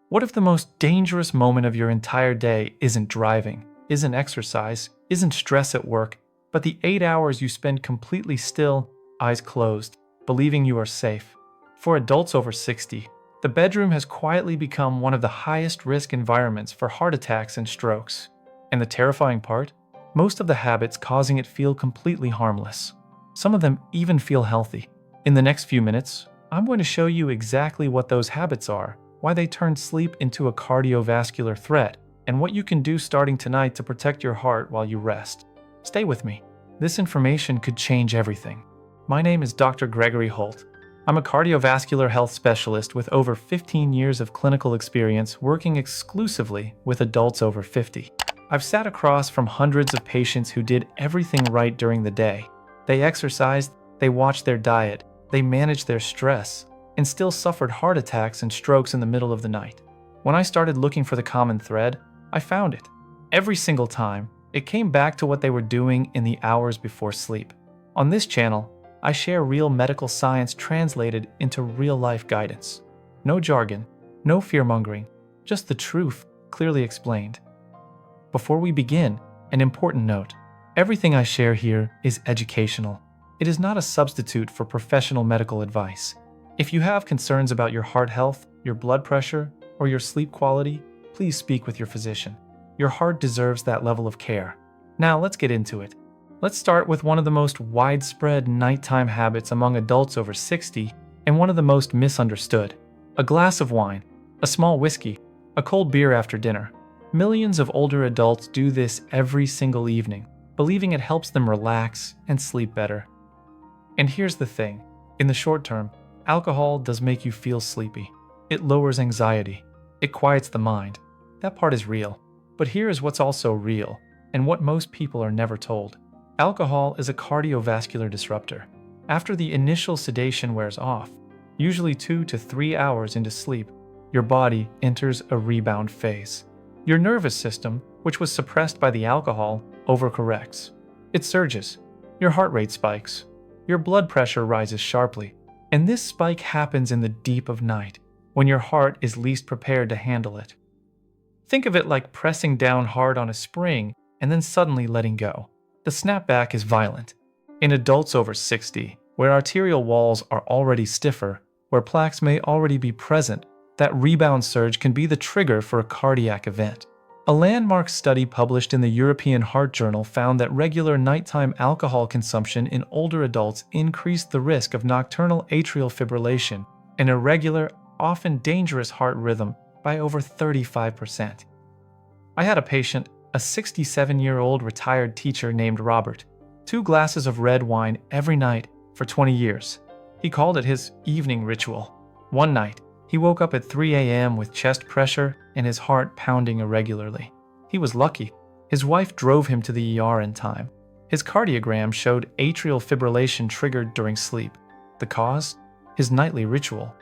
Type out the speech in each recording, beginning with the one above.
What if the most dangerous moment of your entire day isn't driving, isn't exercise, isn't stress at work, but the 8 hours you spend completely still, eyes closed, believing you are safe? For adults over 60, the bedroom has quietly become one of the highest risk environments for heart attacks and strokes. And the terrifying part? Most of the habits causing it feel completely harmless. Some of them even feel healthy. In the next few minutes, I'm going to show you exactly what those habits are, why they turn sleep into a cardiovascular threat, and what you can do starting tonight to protect your heart while you rest. Stay with me. This information could change everything. My name is Dr. Gregory Holt. I'm a cardiovascular health specialist with over 15 years of clinical experience working exclusively with adults over 50. I've sat across from hundreds of patients who did everything right during the day. They exercised, they watched their diet, they managed their stress, and still suffered heart attacks and strokes in the middle of the night. When I started looking for the common thread, I found it. Every single time, it came back to what they were doing in the hours before sleep. On this channel, I share real medical science translated into real-life guidance. No jargon, no fear-mongering, just the truth clearly explained. Before we begin, an important note. Everything I share here is educational. It is not a substitute for professional medical advice. If you have concerns about your heart health, your blood pressure, or your sleep quality, please speak with your physician. Your heart deserves that level of care. Now let's get into it. Let's start with one of the most widespread nighttime habits among adults over 60 and one of the most misunderstood. A glass of wine, a small whiskey, a cold beer after dinner. Millions of older adults do this every single evening, believing it helps them relax and sleep better. And here's the thing. In the short term, alcohol does make you feel sleepy. It lowers anxiety. It quiets the mind. That part is real. But here is what's also real, and what most people are never told. Alcohol is a cardiovascular disruptor. After the initial sedation wears off, usually 2 to 3 hours into sleep, your body enters a rebound phase. Your nervous system, which was suppressed by the alcohol, overcorrects. It surges. Your heart rate spikes. Your blood pressure rises sharply. And this spike happens in the deep of night, when your heart is least prepared to handle it. Think of it like pressing down hard on a spring and then suddenly letting go. The snapback is violent. In adults over 60, where arterial walls are already stiffer, where plaques may already be present, that rebound surge can be the trigger for a cardiac event. A landmark study published in the European Heart Journal found that regular nighttime alcohol consumption in older adults increased the risk of nocturnal atrial fibrillation, an irregular, often dangerous heart rhythm, by over 35%. I had a patient, a 67-year-old retired teacher named Robert, 2 glasses of red wine every night for 20 years. He called it his evening ritual. One night, he woke up at 3 a.m. with chest pressure and his heart pounding irregularly. He was lucky. His wife drove him to the ER in time. His cardiogram showed atrial fibrillation triggered during sleep. The cause? His nightly ritual.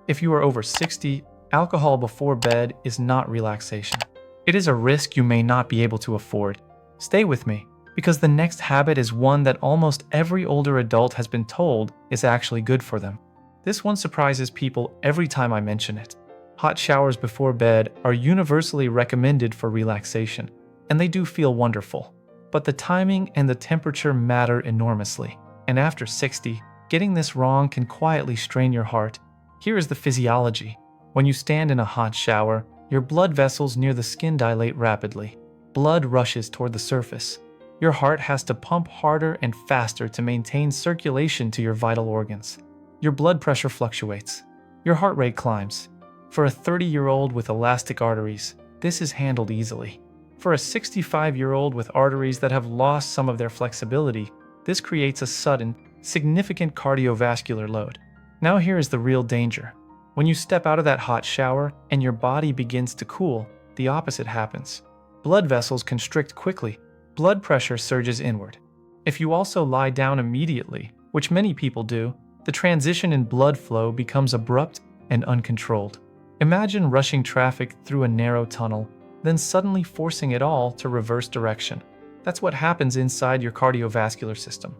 If you are over 60, alcohol before bed is not relaxation. It is a risk you may not be able to afford. Stay with me, because the next habit is one that almost every older adult has been told is actually good for them. This one surprises people every time I mention it. Hot showers before bed are universally recommended for relaxation, and they do feel wonderful. But the timing and the temperature matter enormously. And after 60, getting this wrong can quietly strain your heart. Here is the physiology. When you stand in a hot shower, your blood vessels near the skin dilate rapidly. Blood rushes toward the surface. Your heart has to pump harder and faster to maintain circulation to your vital organs. Your blood pressure fluctuates. Your heart rate climbs. For a 30-year-old with elastic arteries, this is handled easily. For a 65-year-old with arteries that have lost some of their flexibility, this creates a sudden, significant cardiovascular load. Now here is the real danger. When you step out of that hot shower and your body begins to cool, the opposite happens. Blood vessels constrict quickly. Blood pressure surges inward. If you also lie down immediately, which many people do, the transition in blood flow becomes abrupt and uncontrolled. Imagine rushing traffic through a narrow tunnel, then suddenly forcing it all to reverse direction. That's what happens inside your cardiovascular system.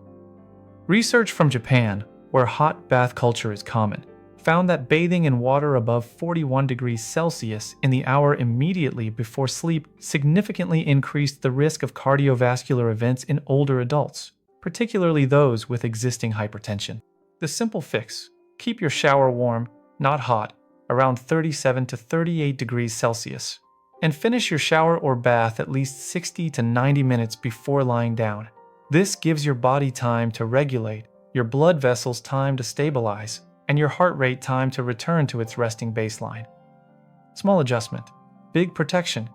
Research from Japan, where hot bath culture is common, found that bathing in water above 41 degrees Celsius in the hour immediately before sleep significantly increased the risk of cardiovascular events in older adults, particularly those with existing hypertension. The simple fix: keep your shower warm, not hot, around 37 to 38 degrees Celsius, and finish your shower or bath at least 60 to 90 minutes before lying down. This gives your body time to regulate, your blood vessels time to stabilize, and your heart rate time to return to its resting baseline. Small adjustment, big protection.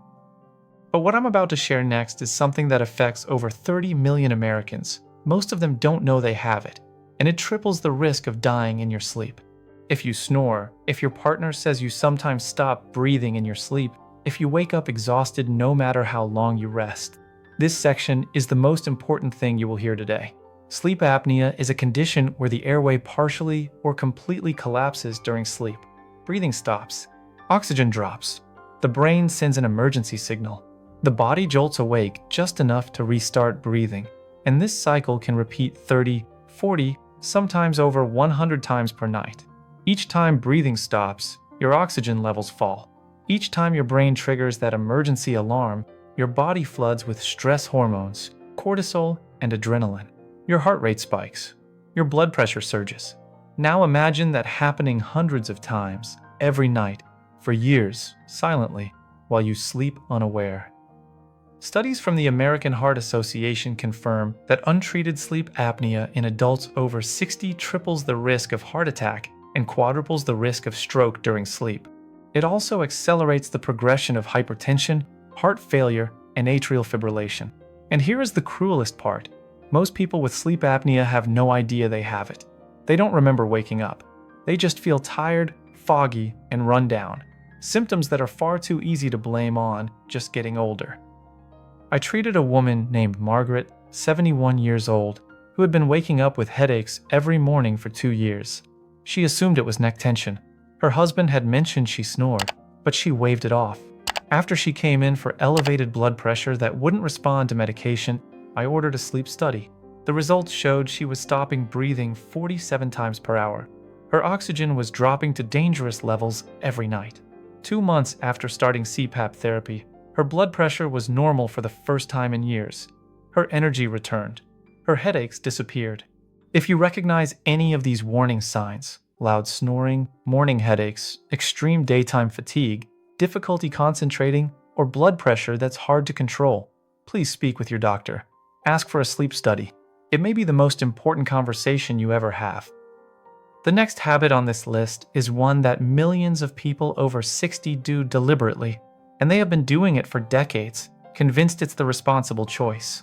But what I'm about to share next is something that affects over 30 million Americans. Most of them don't know they have it, and it triples the risk of dying in your sleep. If you snore, if your partner says you sometimes stop breathing in your sleep, if you wake up exhausted no matter how long you rest. This section is the most important thing you will hear today. Sleep apnea is a condition where the airway partially or completely collapses during sleep. Breathing stops. Oxygen drops. The brain sends an emergency signal. The body jolts awake just enough to restart breathing, and this cycle can repeat 30, 40, sometimes over 100 times per night. Each time breathing stops, your oxygen levels fall. Each time your brain triggers that emergency alarm, your body floods with stress hormones, cortisol, and adrenaline. Your heart rate spikes. Your blood pressure surges. Now imagine that happening hundreds of times, every night, for years, silently, while you sleep unaware. Studies from the American Heart Association confirm that untreated sleep apnea in adults over 60 triples the risk of heart attack and quadruples the risk of stroke during sleep. It also accelerates the progression of hypertension, heart failure, and atrial fibrillation. And here is the cruelest part. Most people with sleep apnea have no idea they have it. They don't remember waking up. They just feel tired, foggy, and run down. Symptoms that are far too easy to blame on just getting older. I treated a woman named Margaret, 71 years old, who had been waking up with headaches every morning for 2 years. She assumed it was neck tension. Her husband had mentioned she snored, but she waved it off. After she came in for elevated blood pressure that wouldn't respond to medication, I ordered a sleep study. The results showed she was stopping breathing 47 times per hour. Her oxygen was dropping to dangerous levels every night. 2 months after starting CPAP therapy, her blood pressure was normal for the first time in years. Her energy returned. Her headaches disappeared. If you recognize any of these warning signs, loud snoring, morning headaches, extreme daytime fatigue, difficulty concentrating, or blood pressure that's hard to control, please speak with your doctor. Ask for a sleep study. It may be the most important conversation you ever have. The next habit on this list is one that millions of people over 60 do deliberately, and they have been doing it for decades, convinced it's the responsible choice.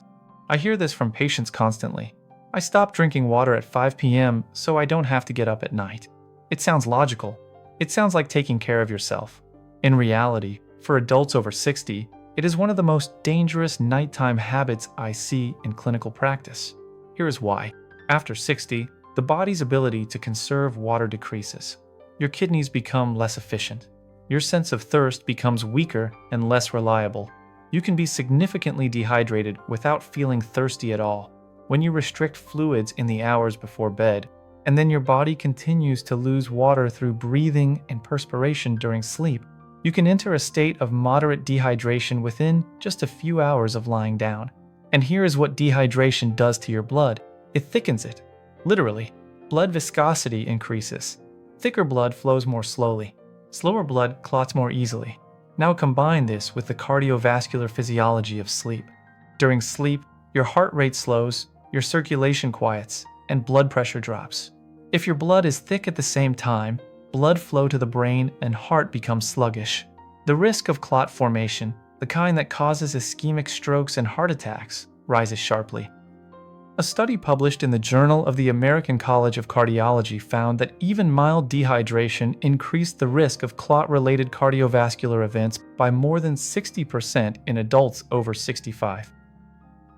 I hear this from patients constantly. I stopped drinking water at 5 p.m. so I don't have to get up at night. It sounds logical. It sounds like taking care of yourself. In reality, for adults over 60, it is one of the most dangerous nighttime habits I see in clinical practice. Here is why. After 60, the body's ability to conserve water decreases. Your kidneys become less efficient. Your sense of thirst becomes weaker and less reliable. You can be significantly dehydrated without feeling thirsty at all. When you restrict fluids in the hours before bed, and then your body continues to lose water through breathing and perspiration during sleep, you can enter a state of moderate dehydration within just a few hours of lying down. And here is what dehydration does to your blood. It thickens it. Literally, blood viscosity increases. Thicker blood flows more slowly. Slower blood clots more easily. Now combine this with the cardiovascular physiology of sleep. During sleep, your heart rate slows, your circulation quiets, and blood pressure drops. If your blood is thick at the same time, blood flow to the brain and heart becomes sluggish. The risk of clot formation, the kind that causes ischemic strokes and heart attacks, rises sharply. A study published in the Journal of the American College of Cardiology found that even mild dehydration increased the risk of clot-related cardiovascular events by more than 60% in adults over 65.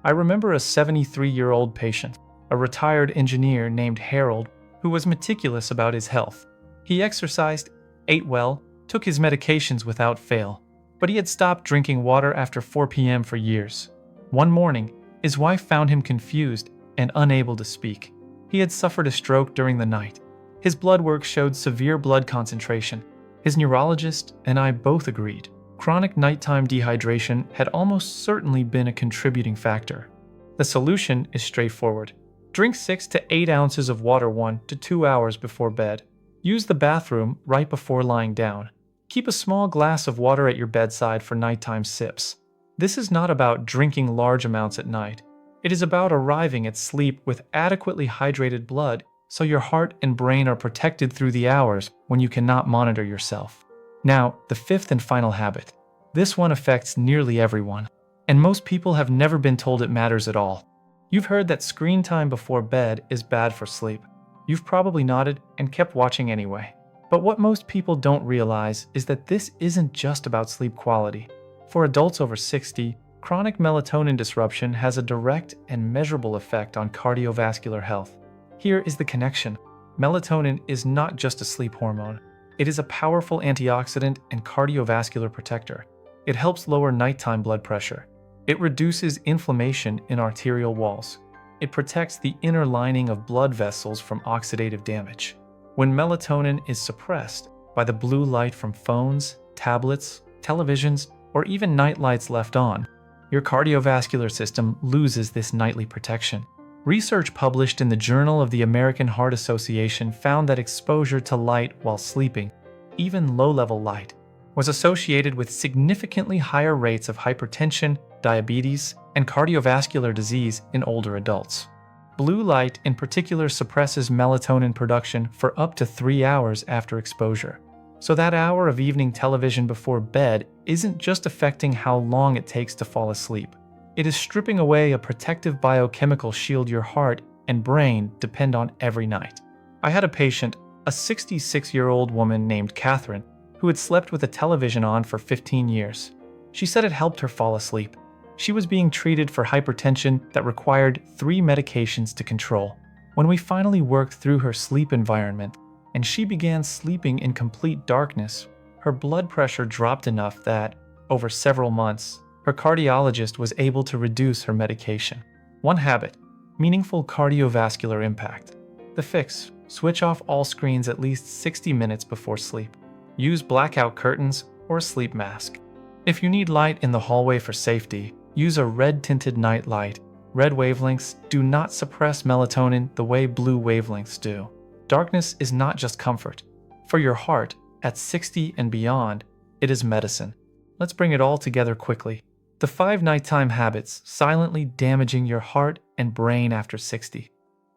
I remember a 73-year-old patient, a retired engineer named Harold, who was meticulous about his health. He exercised, ate well, took his medications without fail, but he had stopped drinking water after 4 p.m. for years. One morning, his wife found him confused and unable to speak. He had suffered a stroke during the night. His blood work showed severe blood concentration. His neurologist and I both agreed. Chronic nighttime dehydration had almost certainly been a contributing factor. The solution is straightforward. Drink 6 to 8 ounces of water 1 to 2 hours before bed. Use the bathroom right before lying down. Keep a small glass of water at your bedside for nighttime sips. This is not about drinking large amounts at night. It is about arriving at sleep with adequately hydrated blood so your heart and brain are protected through the hours when you cannot monitor yourself. Now, the fifth and final habit. This one affects nearly everyone, and most people have never been told it matters at all. You've heard that screen time before bed is bad for sleep. You've probably nodded and kept watching anyway. But what most people don't realize is that this isn't just about sleep quality. For adults over 60, chronic melatonin disruption has a direct and measurable effect on cardiovascular health. Here is the connection. Melatonin is not just a sleep hormone. It is a powerful antioxidant and cardiovascular protector. It helps lower nighttime blood pressure. It reduces inflammation in arterial walls. It protects the inner lining of blood vessels from oxidative damage. When melatonin is suppressed by the blue light from phones, tablets, televisions, or even night lights left on, your cardiovascular system loses this nightly protection. Research published in the Journal of the American Heart Association found that exposure to light while sleeping, even low-level light, was associated with significantly higher rates of hypertension, diabetes, and cardiovascular disease in older adults. Blue light in particular suppresses melatonin production for up to 3 hours after exposure. So that hour of evening television before bed isn't just affecting how long it takes to fall asleep. It is stripping away a protective biochemical shield your heart and brain depend on every night. I had a patient, a 66-year-old woman named Catherine, who had slept with a television on for 15 years. She said it helped her fall asleep. She was being treated for hypertension that required 3 medications to control. When we finally worked through her sleep environment and she began sleeping in complete darkness, her blood pressure dropped enough that, over several months, her cardiologist was able to reduce her medication. One habit: meaningful cardiovascular impact. The fix: switch off all screens at least 60 minutes before sleep. Use blackout curtains or a sleep mask. If you need light in the hallway for safety, use a red-tinted night light. Red wavelengths do not suppress melatonin the way blue wavelengths do. Darkness is not just comfort. For your heart, at 60 and beyond, it is medicine. Let's bring it all together quickly. The 5 nighttime habits silently damaging your heart and brain after 60.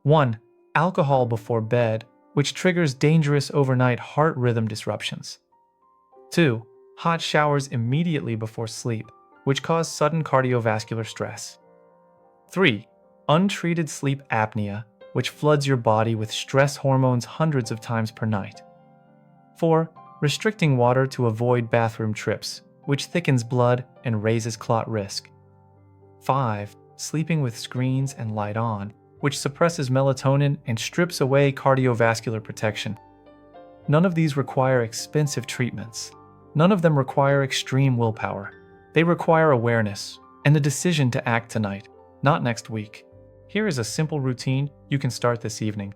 1. Alcohol before bed, which triggers dangerous overnight heart rhythm disruptions. 2. Hot showers immediately before sleep, which cause sudden cardiovascular stress. 3. Untreated sleep apnea, which floods your body with stress hormones hundreds of times per night. 4. Restricting water to avoid bathroom trips, which thickens blood and raises clot risk. 5. Sleeping with screens and light on, which suppresses melatonin and strips away cardiovascular protection. None of these require expensive treatments. None of them require extreme willpower. They require awareness and the decision to act tonight, not next week. Here is a simple routine you can start this evening.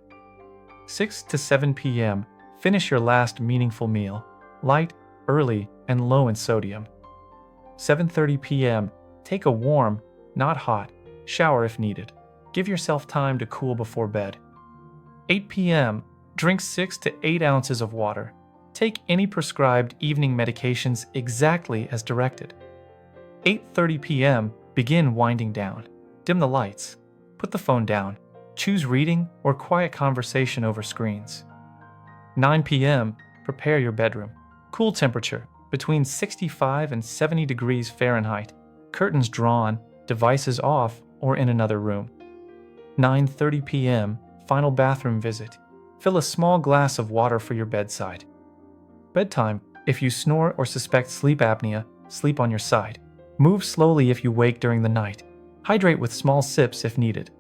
6 to 7 p.m., finish your last meaningful meal, light, early, and low in sodium. 7:30 p.m., take a warm, not hot, shower if needed. Give yourself time to cool before bed. 8 p.m., drink 6 to 8 ounces of water. Take any prescribed evening medications exactly as directed. 8:30 p.m., begin winding down. Dim the lights. Put the phone down. Choose reading or quiet conversation over screens. 9 p.m., prepare your bedroom. Cool temperature, between 65 and 70 degrees Fahrenheit. Curtains drawn, devices off, or in another room. 9:30 p.m., final bathroom visit. Fill a small glass of water for your bedside. Bedtime, if you snore or suspect sleep apnea, sleep on your side. Move slowly if you wake during the night. Hydrate with small sips if needed.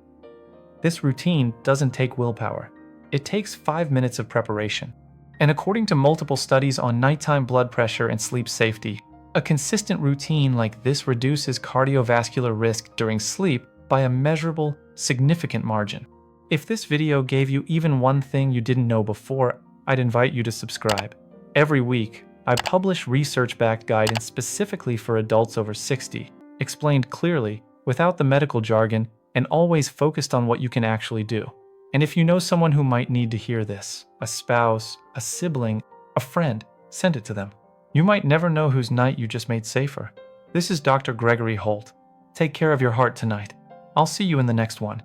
This routine doesn't take willpower. It takes 5 minutes of preparation. And according to multiple studies on nighttime blood pressure and sleep safety, a consistent routine like this reduces cardiovascular risk during sleep by a measurable, significant margin. If this video gave you even one thing you didn't know before, I'd invite you to subscribe. Every week, I publish research-backed guidance specifically for adults over 60, explained clearly, without the medical jargon, and always focused on what you can actually do. And if you know someone who might need to hear this, a spouse, a sibling, a friend, send it to them. You might never know whose night you just made safer. This is Dr. Gregory Holt. Take care of your heart tonight. I'll see you in the next one.